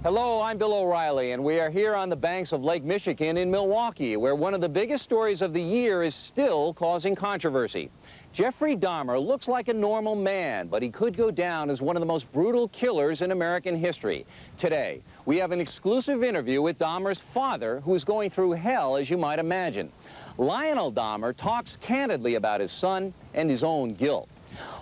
Hello, I'm Bill O'Reilly, and we are here on the banks of Lake Michigan in Milwaukee, where one of the biggest stories of the year is still causing controversy. Jeffrey Dahmer looks like a normal man, but he could go down as one of the most brutal killers in American history. Today, we have an exclusive interview with Dahmer's father, who's going through hell, as you might imagine. Lionel Dahmer talks candidly about his son and his own guilt.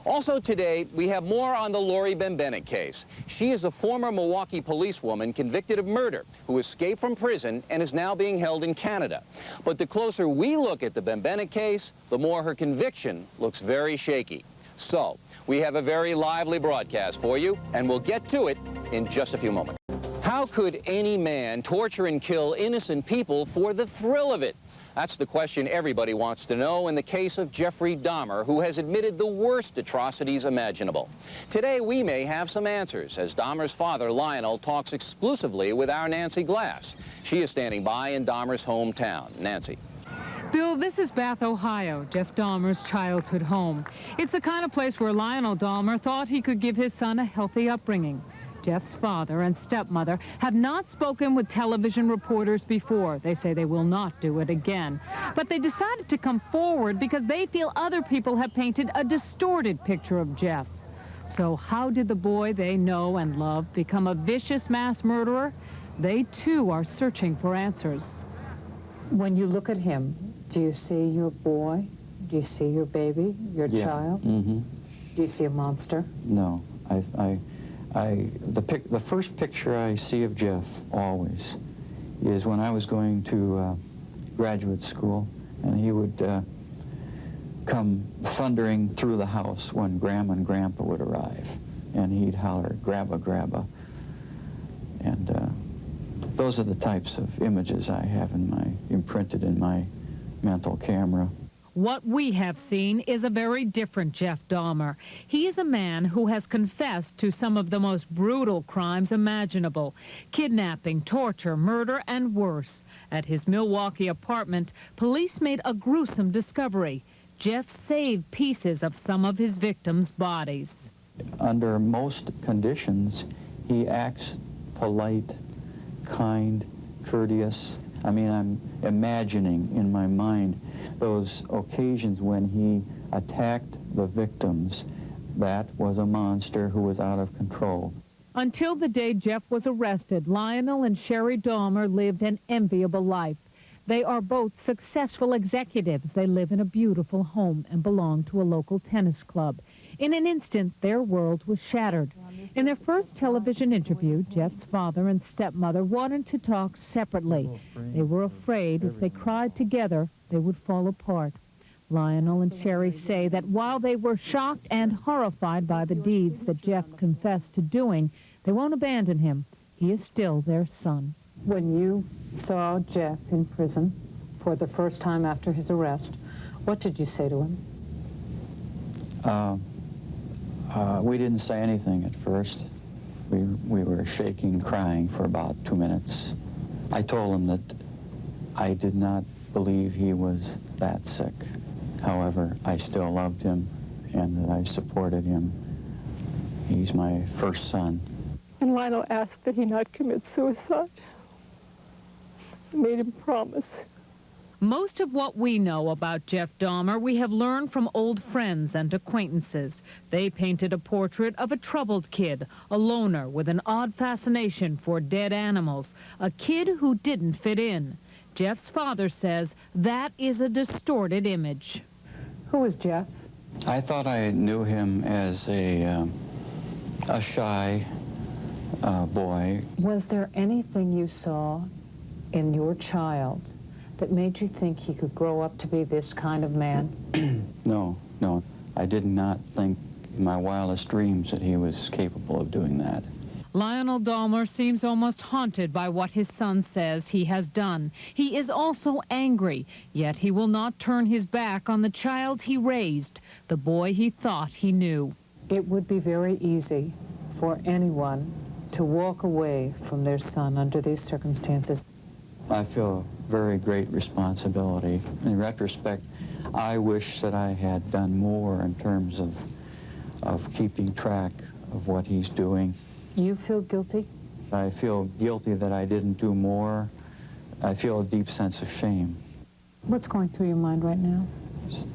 Also today, we have more on the Lori Bembenek case. She is a former Milwaukee policewoman convicted of murder who escaped from prison and is now being held in Canada. But the closer we look at the Bembenek case, the more her conviction looks very shaky. So, we have a very lively broadcast for you, and we'll get to it in just a few moments. How could any man torture and kill innocent people for the thrill of it? That's the question everybody wants to know in the case of Jeffrey Dahmer, who has admitted the worst atrocities imaginable. Today, we may have some answers, as Dahmer's father, Lionel, talks exclusively with our Nancy Glass. She is standing by in Dahmer's hometown. Nancy. Bill, this is Bath, Ohio, Jeff Dahmer's childhood home. It's the kind of place where Lionel Dahmer thought he could give his son a healthy upbringing. Jeff's father and stepmother have not spoken with television reporters before. They say they will not do it again. But they decided to come forward because they feel other people have painted a distorted picture of Jeff. So how did the boy they know and love become a vicious mass murderer? They, too, are searching for answers. When you look at him, do you see your boy? Do you see your baby, your child? Mm-hmm. Do you see a monster? No. The first picture I see of Jeff always is when I was going to graduate school, and he would come thundering through the house when Grandma and Grandpa would arrive, and he'd holler, "Grabba, grabba." And those are the types of images I have imprinted in my mental camera. What we have seen is a very different Jeff Dahmer. He is a man who has confessed to some of the most brutal crimes imaginable: kidnapping, torture, murder, and worse. At his Milwaukee apartment, police made a gruesome discovery. Jeff saved pieces of some of his victims' bodies. Under most conditions, he acts polite, kind, courteous. I mean, I'm imagining in my mind those occasions when he attacked the victims. That was a monster who was out of control. Until the day Jeff was arrested, Lionel and Sherry Dahmer lived an enviable life. They are both successful executives. They live in a beautiful home and belong to a local tennis club. In an instant, their world was shattered. In their first television interview, Jeff's father and stepmother wanted to talk separately. They were afraid if they cried together, they would fall apart. Lionel and Sherry say that while they were shocked and horrified by the deeds that Jeff confessed to doing, they won't abandon him. He is still their son. When you saw Jeff in prison for the first time after his arrest, what did you say to him? We didn't say anything at first. We were shaking, crying for about 2 minutes. I told him that I did not believe he was that sick. However, I still loved him and that I supported him. He's my first son. And Lionel asked that he not commit suicide. I made him promise. Most of what we know about Jeff Dahmer we have learned from old friends and acquaintances. They painted a portrait of a troubled kid, a loner with an odd fascination for dead animals, a kid who didn't fit in. Jeff's father says that is a distorted image. Who was Jeff? I thought I knew him as a shy boy. Was there anything you saw in your child that made you think he could grow up to be this kind of man? No. I did not think in my wildest dreams that he was capable of doing that. Lionel Dahmer seems almost haunted by what his son says he has done. He is also angry, yet he will not turn his back on the child he raised, the boy he thought he knew. It would be very easy for anyone to walk away from their son under these circumstances. I feel a very great responsibility. In retrospect, I wish that I had done more in terms of keeping track of what he's doing. You feel guilty? I feel guilty that I didn't do more. I feel a deep sense of shame. What's going through your mind right now? It's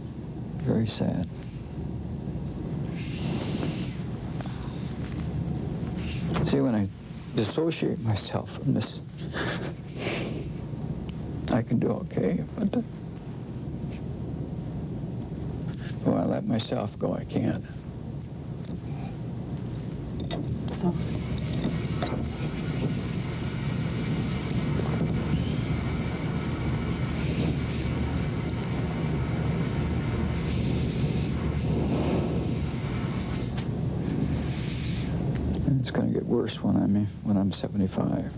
very sad. See, when I dissociate myself from this, I can do okay, but when I let myself go, I can't. So, And it's going to get worse when I'm 75.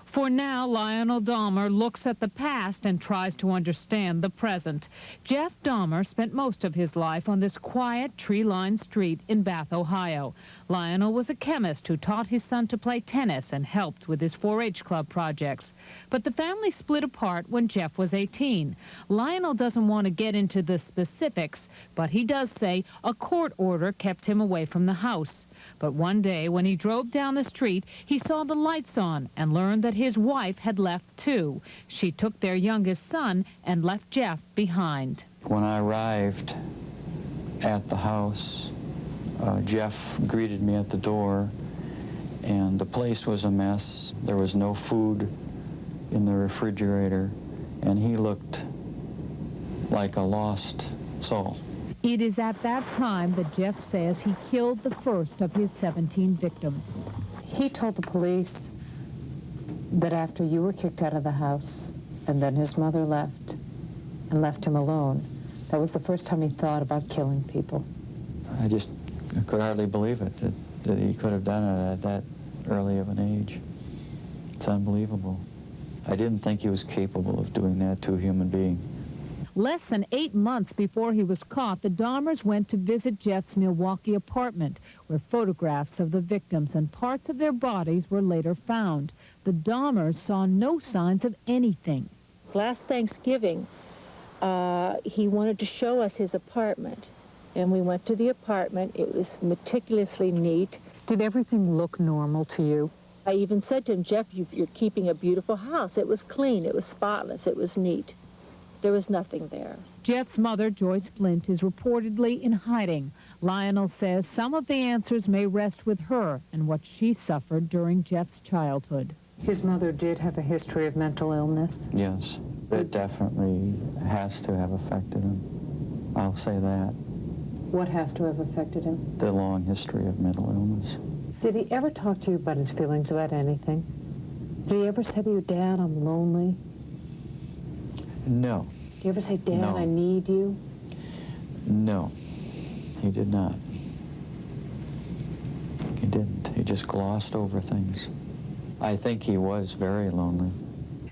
For now, Lionel Dahmer looks at the past and tries to understand the present. Jeff Dahmer spent most of his life on this quiet, tree-lined street in Bath, Ohio. Lionel was a chemist who taught his son to play tennis and helped with his 4-H club projects. But the family split apart when Jeff was 18. Lionel doesn't want to get into the specifics, but he does say a court order kept him away from the house. But one day, when he drove down the street, he saw the lights on and learned that his wife had left too. She took their youngest son and left Jeff behind. When I arrived at the house, Jeff greeted me at the door, and the place was a mess. There was no food in the refrigerator, and he looked like a lost soul. It is at that time that Jeff says he killed the first of his 17 victims. he told the police that after you were kicked out of the house and then his mother left and left him alone, that was the first time he thought about killing people. I could hardly believe it, that he could have done it at that early of an age. It's unbelievable. I didn't think he was capable of doing that to a human being. Less than 8 months before he was caught, the Dahmers went to visit Jeff's Milwaukee apartment, where photographs of the victims and parts of their bodies were later found. The Dahmers saw no signs of anything. Last Thanksgiving, he wanted to show us his apartment, and we went to the apartment. It was meticulously neat. Did everything look normal to you? I even said to him, Jeff, you're keeping a beautiful house. It was clean, it was spotless, it was neat. There was nothing there. Jeff's mother, Joyce Flint, is reportedly in hiding. Lionel says some of the answers may rest with her and what she suffered during Jeff's childhood. His mother did have a history of mental illness? Yes, it definitely has to have affected him. I'll say that. What has to have affected him? The long history of mental illness. Did he ever talk to you about his feelings about anything? Did he ever say to you, Dad, I'm lonely? No. Did he ever say, Dad, No. I need you? No, he did not. He didn't. He just glossed over things. I think he was very lonely.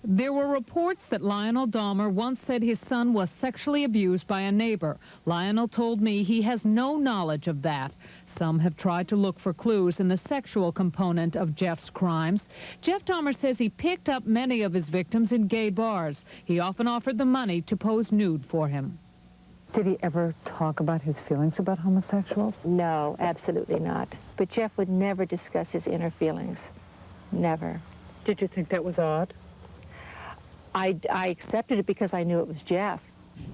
There were reports that Lionel Dahmer once said his son was sexually abused by a neighbor. Lionel told me he has no knowledge of that. Some have tried to look for clues in the sexual component of Jeff's crimes. Jeff Dahmer says he picked up many of his victims in gay bars. He often offered the money to pose nude for him. Did he ever talk about his feelings about homosexuals? No, absolutely not. But Jeff would never discuss his inner feelings. Never. Did you think that was odd? I accepted it because I knew it was Jeff.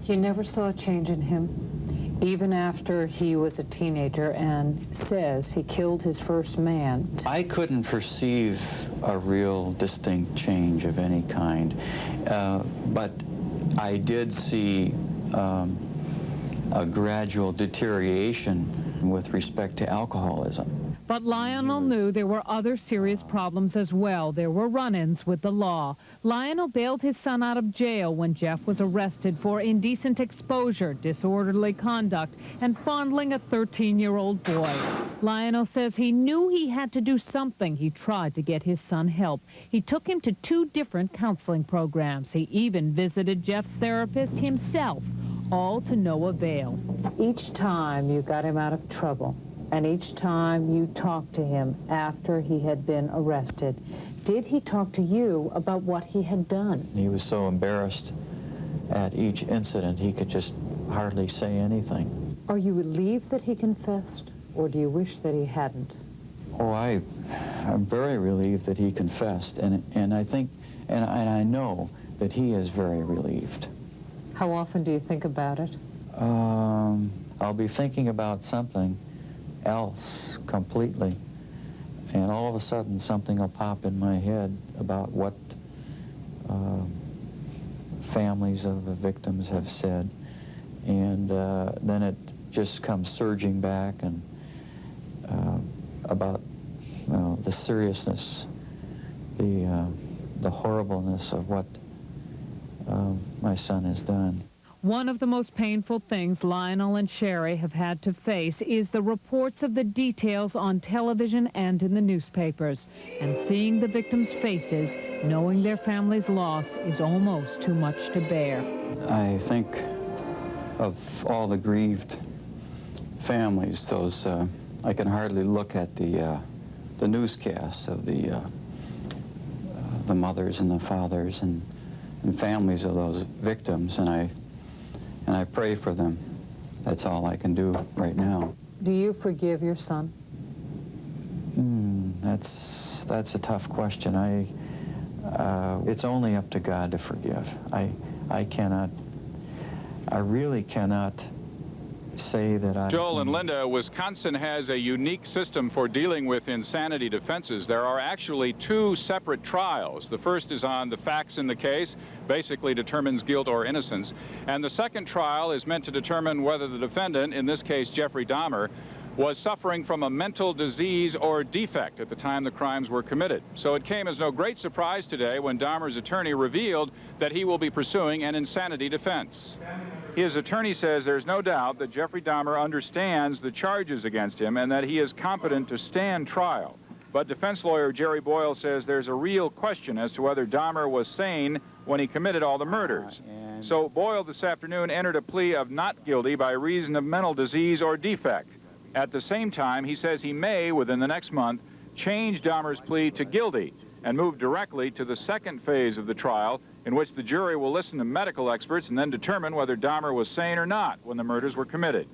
You never saw a change in him, even after he was a teenager and says he killed his first man. I couldn't perceive a real distinct change of any kind, but I did see a gradual deterioration with respect to alcoholism. But Lionel knew there were other serious problems as well. There were run-ins with the law. Lionel bailed his son out of jail when Jeff was arrested for indecent exposure, disorderly conduct, and fondling a 13-year-old boy. Lionel says he knew he had to do something. He tried to get his son help. He took him to 2 different counseling programs. He even visited Jeff's therapist himself, all to no avail. Each time you got him out of trouble, and each time you talked to him after he had been arrested, did he talk to you about what he had done? He was so embarrassed at each incident, he could just hardly say anything. Are you relieved that he confessed, or do you wish that he hadn't? Oh, I'm very relieved that he confessed, and I think, and I know that he is very relieved. How often do you think about it? I'll be thinking about something else completely, and all of a sudden something will pop in my head about what families of the victims have said, and then it just comes surging back, and about the seriousness, the horribleness of what my son has done. One of the most painful things Lionel and Sherry have had to face is the reports of the details on television and in the newspapers. And seeing the victims' faces, knowing their family's loss, is almost too much to bear. I think of all the grieved families, those, I can hardly look at the newscasts of the mothers and the fathers and families of those victims, and I pray for them. That's all I can do right now. Do you forgive your son? That's a tough question. It's only up to God to forgive. I really cannot say that I... Joel and Linda, Wisconsin has a unique system for dealing with insanity defenses. There are actually two separate trials. The first is on the facts in the case, basically determines guilt or innocence. And the second trial is meant to determine whether the defendant, in this case Jeffrey Dahmer, was suffering from a mental disease or defect at the time the crimes were committed. So it came as no great surprise today when Dahmer's attorney revealed that he will be pursuing an insanity defense. His attorney says there's no doubt that Jeffrey Dahmer understands the charges against him and that he is competent to stand trial. But defense lawyer Jerry Boyle says there's a real question as to whether Dahmer was sane when he committed all the murders. So Boyle this afternoon entered a plea of not guilty by reason of mental disease or defect. At the same time, he says he may, within the next month, change Dahmer's plea to guilty and move directly to the second phase of the trial, in which the jury will listen to medical experts and then determine whether Dahmer was sane or not when the murders were committed.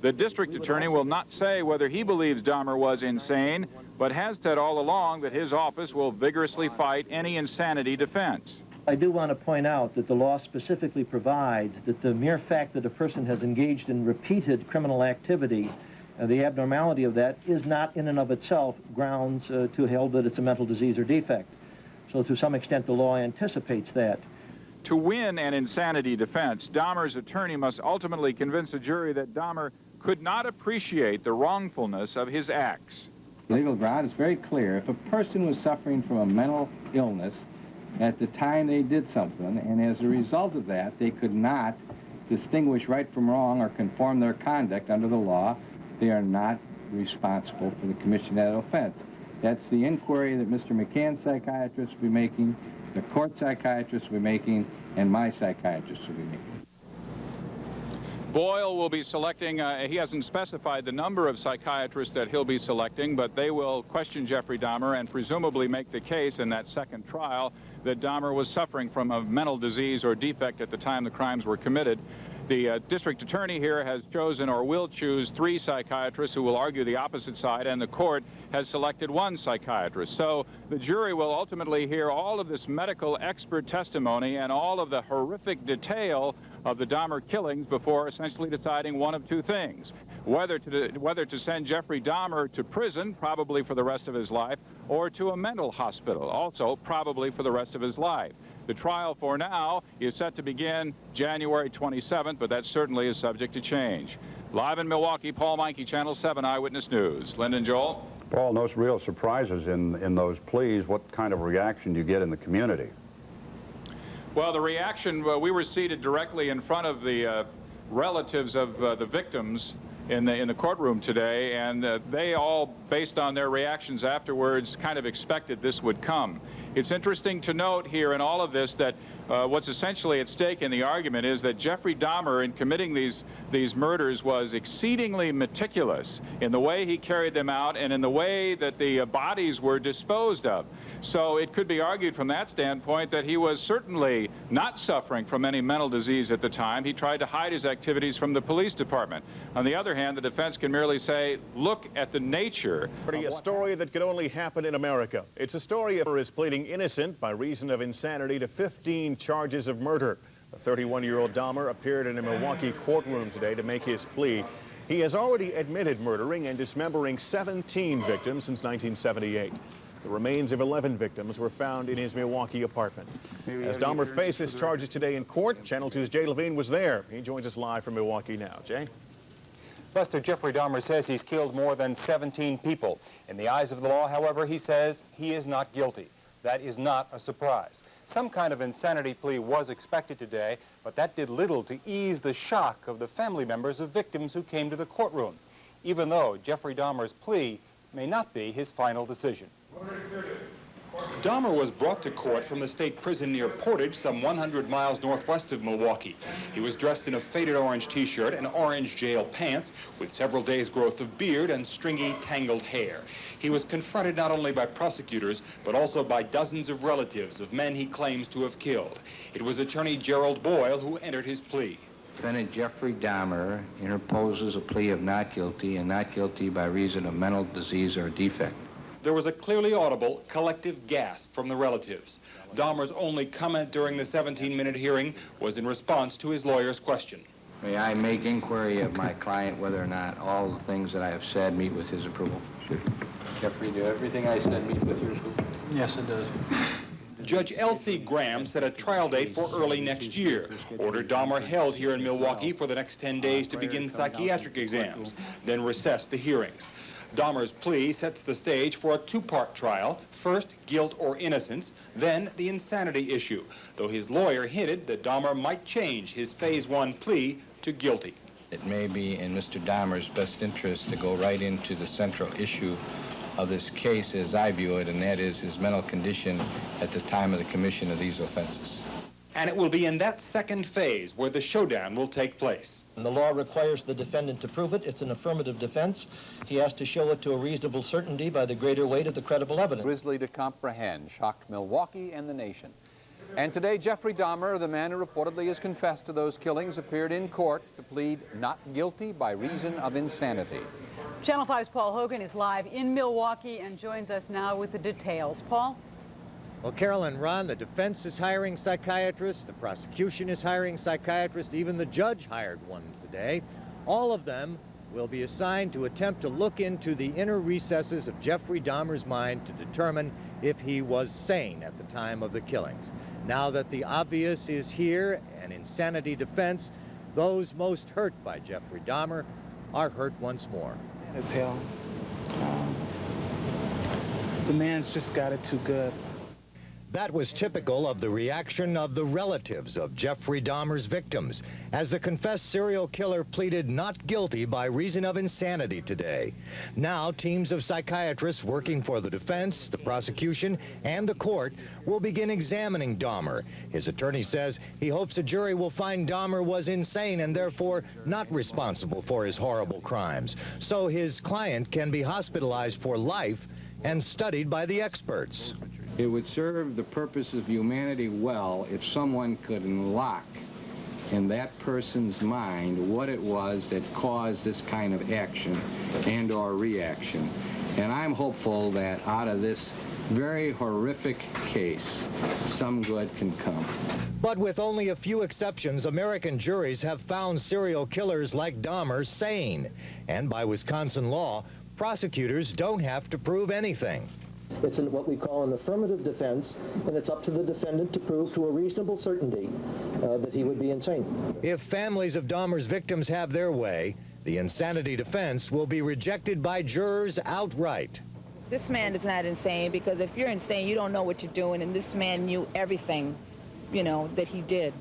The district attorney will not say whether he believes Dahmer was insane, but has said all along that his office will vigorously fight any insanity defense. I do want to point out that the law specifically provides that the mere fact that a person has engaged in repeated criminal activity, the abnormality of that is not in and of itself grounds to hold that it's a mental disease or defect. So to some extent the law anticipates that. To win an insanity defense, Dahmer's attorney must ultimately convince a jury that Dahmer could not appreciate the wrongfulness of his acts. Legal ground is very clear. If a person was suffering from a mental illness at the time they did something, and as a result of that they could not distinguish right from wrong or conform their conduct under the law, they are not responsible for the commission of that offense. That's the inquiry that Mr. McCann's psychiatrist will be making, the court psychiatrist will be making, and my psychiatrist will be making. Boyle will be selecting, he hasn't specified the number of psychiatrists that he'll be selecting, but they will question Jeffrey Dahmer and presumably make the case in that second trial that Dahmer was suffering from a mental disease or defect at the time the crimes were committed. The district attorney here has chosen or will choose 3 psychiatrists who will argue the opposite side, and the court has selected 1 psychiatrist. So the jury will ultimately hear all of this medical expert testimony and all of the horrific detail of the Dahmer killings before essentially deciding one of 2 things: whether to send Jeffrey Dahmer to prison, probably for the rest of his life, or to a mental hospital, also probably for the rest of his life. The trial for now is set to begin January 27th, but that certainly is subject to change. Live in Milwaukee, Paul Meinke, Channel 7 Eyewitness News. Lyndon, Joel? Paul, no real surprises in those pleas. What kind of reaction do you get in the community? Well, the reaction, we were seated directly in front of the relatives of the victims in the courtroom today, and they all, based on their reactions afterwards, kind of expected this would come. It's interesting to note here in all of this that what's essentially at stake in the argument is that Jeffrey Dahmer, in committing these murders, was exceedingly meticulous in the way he carried them out and in the way that the bodies were disposed of. So it could be argued from that standpoint that he was certainly not suffering from any mental disease at the time. He tried to hide his activities from the police department. On the other hand, the defense can merely say, look at the nature. A story that could only happen in America. It's a story of his pleading innocent by reason of insanity to 15 charges of murder. The 31-year-old Dahmer appeared in a Milwaukee courtroom today to make his plea. He has already admitted murdering and dismembering 17 victims since 1978. The remains of 11 victims were found in his Milwaukee apartment. As Dahmer faces charges today in court, Channel 2's Jay Levine was there. He joins us live from Milwaukee now. Jay? Lester, Jeffrey Dahmer says he's killed more than 17 people. In the eyes of the law, however, he says he is not guilty. That is not a surprise. Some kind of insanity plea was expected today, but that did little to ease the shock of the family members of victims who came to the courtroom, even though Jeffrey Dahmer's plea may not be his final decision. Dahmer was brought to court from the state prison near Portage, some 100 miles northwest of Milwaukee. He was dressed in a faded orange t-shirt and orange jail pants with several days' growth of beard and stringy, tangled hair. He was confronted not only by prosecutors, but also by dozens of relatives of men he claims to have killed. It was attorney GERALD Boyle who entered his plea. Defendant Jeffrey Dahmer interposes a plea of not guilty and not guilty by reason of mental disease or defect. There was a clearly audible collective gasp from the relatives. Dahmer's only comment during the 17-minute hearing was in response to his lawyer's question. May I make inquiry of my client whether or not all the things that I have said meet with his approval? Sure. Jeffrey, do everything I said meet with your approval? Yes, it does. Judge L.C. Graham set a trial date for early next year, ordered Dahmer held here in Milwaukee for the next 10 days to begin psychiatric exams, then recessed the hearings. Dahmer's plea sets the stage for a two-part trial, first guilt or innocence, then the insanity issue, though his lawyer hinted that Dahmer might change his Phase 1 plea to guilty. It may be in Mr. Dahmer's best interest to go right into the central issue of this case as I view it, and that is his mental condition at the time of the commission of these offenses. And it will be in that second phase where the showdown will take place. And the law requires the defendant to prove it. It's an affirmative defense. He has to show it to a reasonable certainty by the greater weight of the credible evidence. Grisly to comprehend shocked Milwaukee and the nation. And today, Jeffrey Dahmer, the man who reportedly has confessed to those killings, appeared in court to plead not guilty by reason of insanity. Channel 5's Paul Hogan is live in Milwaukee and joins us now with the details. Paul? Well, Carol and Ron, the defense is hiring psychiatrists, the prosecution is hiring psychiatrists, even the judge hired one today. All of them will be assigned to attempt to look into the inner recesses of Jeffrey Dahmer's mind to determine if he was sane at the time of the killings. Now that the obvious is here, an insanity defense, those most hurt by Jeffrey Dahmer are hurt once more. As hell. The man's just got it too good. That was typical of the reaction of the relatives of Jeffrey Dahmer's victims, as the confessed serial killer pleaded not guilty by reason of insanity today. Now, teams of psychiatrists working for the defense, the prosecution, and the court will begin examining Dahmer. His attorney says he hopes a jury will find Dahmer was insane and therefore not responsible for his horrible crimes, so his client can be hospitalized for life and studied by the experts. It would serve the purpose of humanity well if someone could unlock in that person's mind what it was that caused this kind of action and or reaction. And I'm hopeful that out of this very horrific case, some good can come. But with only a few exceptions, American juries have found serial killers like Dahmer sane. And by Wisconsin law, prosecutors don't have to prove anything. It's what we call an affirmative defense, and it's up to the defendant to prove to a reasonable certainty that he would be insane. If families of Dahmer's victims have their way, the insanity defense will be rejected by jurors outright. This man is not insane, because if you're insane, you don't know what you're doing, and this man knew everything, you know, that he did.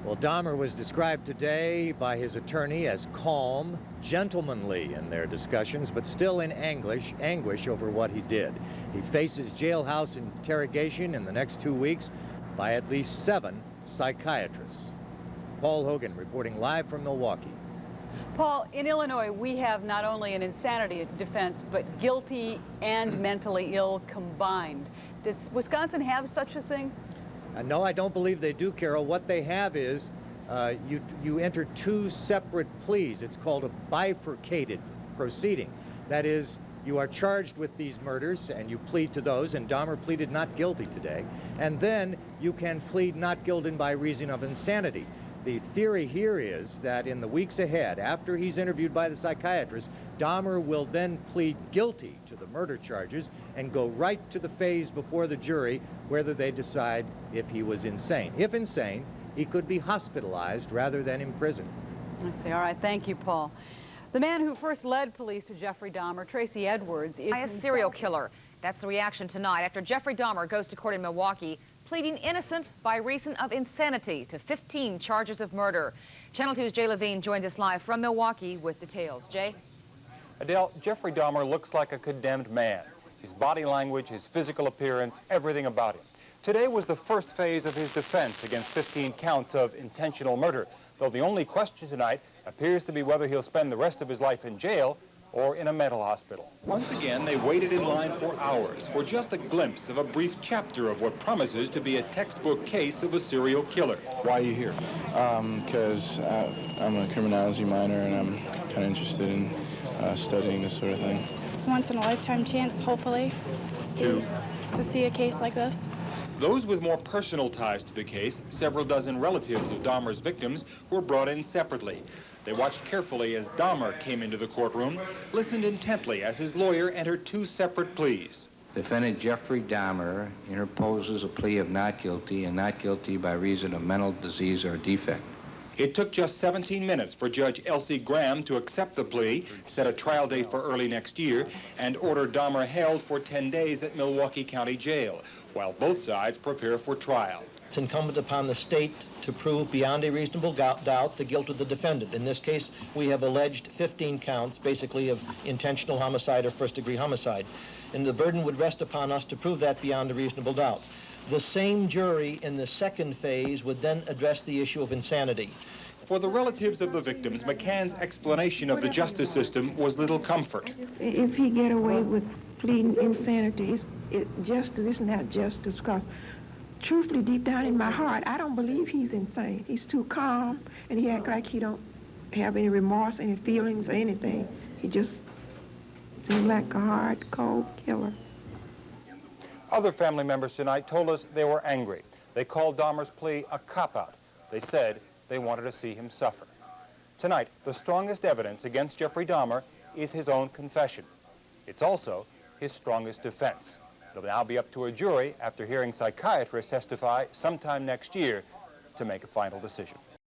Well, Dahmer was described today by his attorney as calm, gentlemanly in their discussions, but still in anguish over what he did. He faces jailhouse interrogation in the next 2 weeks by at least 7 psychiatrists. Paul Hogan reporting live from Milwaukee. Paul, in Illinois, we have not only an insanity defense, but guilty and mentally ill combined. Does Wisconsin have such a thing? No, I don't believe they do, Carol. What they have is you enter 2 separate pleas. It's called a bifurcated proceeding. That is, you are charged with these murders and you plead to those, and Dahmer pleaded not guilty today. And then you can plead not guilty by reason of insanity. The theory here is that in the weeks ahead, after he's interviewed by the psychiatrist, Dahmer will then plead guilty to the murder charges and go right to the phase before the jury whether they decide if he was insane. If insane, he could be hospitalized rather than imprisoned. I see. All right. Thank you, Paul. The man who first led police to Jeffrey Dahmer, Tracy Edwards, is a serial killer. That's the reaction tonight after Jeffrey Dahmer goes to court in Milwaukee, pleading innocent by reason of insanity to 15 charges of murder. Channel 2's Jay Levine joins us live from Milwaukee with details. Jay? Adele, Jeffrey Dahmer looks like a condemned man. His body language, his physical appearance, everything about him. Today was the first phase of his defense against 15 counts of intentional murder, though the only question tonight appears to be whether he'll spend the rest of his life in jail or in a mental hospital. Once again, they waited in line for hours for just a glimpse of a brief chapter of what promises to be a textbook case of a serial killer. Why are you here? Because I'm a criminology minor and I'm kind of interested in studying this sort of thing. It's once-in-a-lifetime chance, hopefully, to see a case like this. Those with more personal ties to the case, several dozen relatives of Dahmer's victims, were brought in separately. They watched carefully as Dahmer came into the courtroom, listened intently as his lawyer entered 2 separate pleas. Defendant Jeffrey Dahmer interposes a plea of not guilty and not guilty by reason of mental disease or defect. It took just 17 minutes for Judge Elsie Graham to accept the plea, set a trial date for early next year, and order Dahmer held for 10 days at Milwaukee County Jail, while both sides prepare for trial. It's incumbent upon the state to prove beyond a reasonable doubt the guilt of the defendant. In this case, we have alleged 15 counts, basically of intentional homicide or first-degree homicide. And the burden would rest upon us to prove that beyond a reasonable doubt. The same jury in the second phase would then address the issue of insanity. For the relatives of the victims, McCann's explanation of the justice system was little comfort. If he get away with pleading insanity, justice is not justice, because truthfully, deep down in my heart, I don't believe he's insane. He's too calm, and he acts like he don't have any remorse, any feelings, or anything. He just seems like a hard, cold killer. Other family members tonight told us they were angry. They called Dahmer's plea a cop-out. They said they wanted to see him suffer. Tonight, the strongest evidence against Jeffrey Dahmer is his own confession. It's also his strongest defense. It'll now be up to a jury after hearing psychiatrists testify sometime next year to make a final decision.